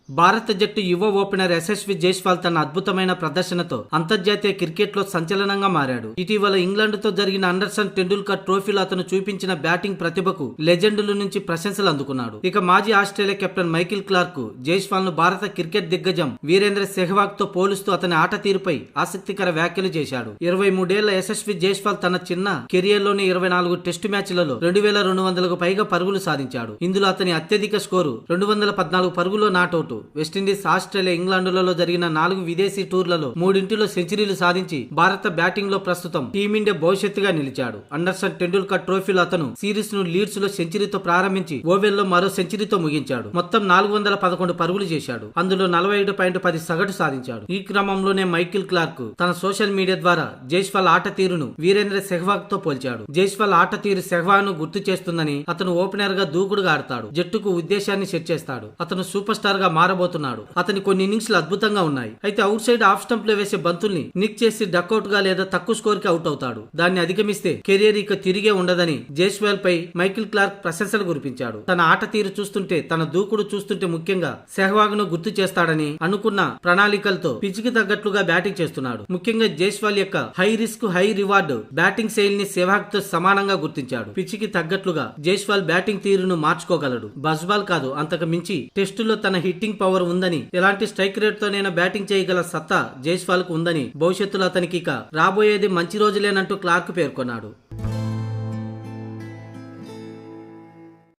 భారత జట్టు యువ ఓపెనర్ యశస్వి జైస్వాల్ తన అద్భుతమైన ప్రదర్శనతో అంతర్జాతీయ క్రికెట్ లో సంచలనంగా మారాడు. ఇటీవల ఇంగ్లాండ్ తో జరిగిన అండర్సన్ టెండూల్కర్ ట్రోఫీలో అతను చూపించిన బ్యాటింగ్ ప్రతిభకు లెజెండుల నుంచి ప్రశంసలు అందుకున్నాడు. ఇక మాజీ Australia captain Michael Clarke Jaiswal ను భారత క్రికెట్ దిగ్గజం వీరేంద్ర సెహ్వాగ్ తో పోలుస్తూ అతని ఆట తీరుపై ఆసక్తికర వ్యాఖ్యలు చేశాడు. 23 ఏళ్ల యశస్వి జైస్వాల్ తన చిన్న కెరియర్ లోని 24 టెస్టు మ్యాచ్లలో 2200కు పైగా పరుగులు సాధించాడు. ఇందులో అతని అత్యధిక స్కోరు 214 పరుగులో నాటౌట్. వెస్టిండీస్, ఆస్ట్రేలియా, ఇంగ్లాండులలో జరిగిన 4 విదేశీ టూర్లలో 3 సెంచరీలు సాధించి భారత బ్యాటింగ్ లో ప్రస్తుతం టీమిండియా భవిష్యత్తుగా నిలిచాడు. అండర్సన్ టెండూల్కర్ ట్రోఫీలో అతను సిరీస్ ను లీడ్స్ లో సెంచరీతో ప్రారంభించి ఓవెల్ లో మరో సెంచరీతో ముగించాడు. మొత్తం 411 పరుగులు చేశాడు. అందులో 45.10 సగటు సాధించాడు. ఈ క్రమంలోనే మైకిల్ క్లార్క్ తన సోషల్ మీడియా ద్వారా జైస్వాల్ ఆట తీరును వీరేంద్ర సెహ్వాగ్ తో పోల్చాడు. జైస్వాల్ ఆట తీరు సెహ్వాగ్ ను గుర్తు చేస్తుందని, అతను ఓపెనర్ గా దూకుడుగా ఆడతాడు, జట్టుకు ఉద్దేశాన్ని సెట్ చేస్తాడు, అతను సూపర్ స్టార్ గా మారబోతున్నాడు, అతని కొన్ని ఇన్నింగ్స్లు అద్భుతంగా ఉన్నాయి. అయితే అవుట్ సైడ్ ఆఫ్ స్టంప్ లో వేసే బంతుల్ని నిక్ చేసి డక్అవుట్ గా లేదా తక్కువ స్కోర్ కి అవుట్ అవుతాడు. దాన్ని అధిగమిస్తే కెరీర్ ఇక తిరిగే ఉండదని జైస్వాల్ పై మైకిల్ క్లార్క్ ప్రశంసలు కురిపించాడు. తన ఆట తీరు చూస్తుంటే, తన దూకుడు చూస్తుంటే ముఖ్యంగా సెహ్వాగ్ ను గుర్తు చేస్తాడని, అనుకున్న ప్రణాళికలతో పిచ్చికి తగ్గట్లుగా బ్యాటింగ్ చేస్తున్నాడు. ముఖ్యంగా జైస్వాల్ యొక్క high risk high reward batting శైలిని సెహ్వాగ్ తో సమానంగా గుర్తించాడు. పిచ్చికి తగ్గట్లుగా జైస్వాల్ బ్యాటింగ్ తీరును మార్చుకోగలడు. బజ్బాల్ కాదు, అంతకు మించి టెస్టులో తన హిట్టింగ్ పవర్ ఉందని, ఎలాంటి స్ట్రైక్ రేట్ తోనైనా బ్యాటింగ్ చేయగల సత్తా జైస్వాల్ కు ఉందని, భవిష్యత్తులో అతనికి ఇక రాబోయేది మంచి రోజులేనంటూ క్లార్క్ పేర్కొన్నాడు.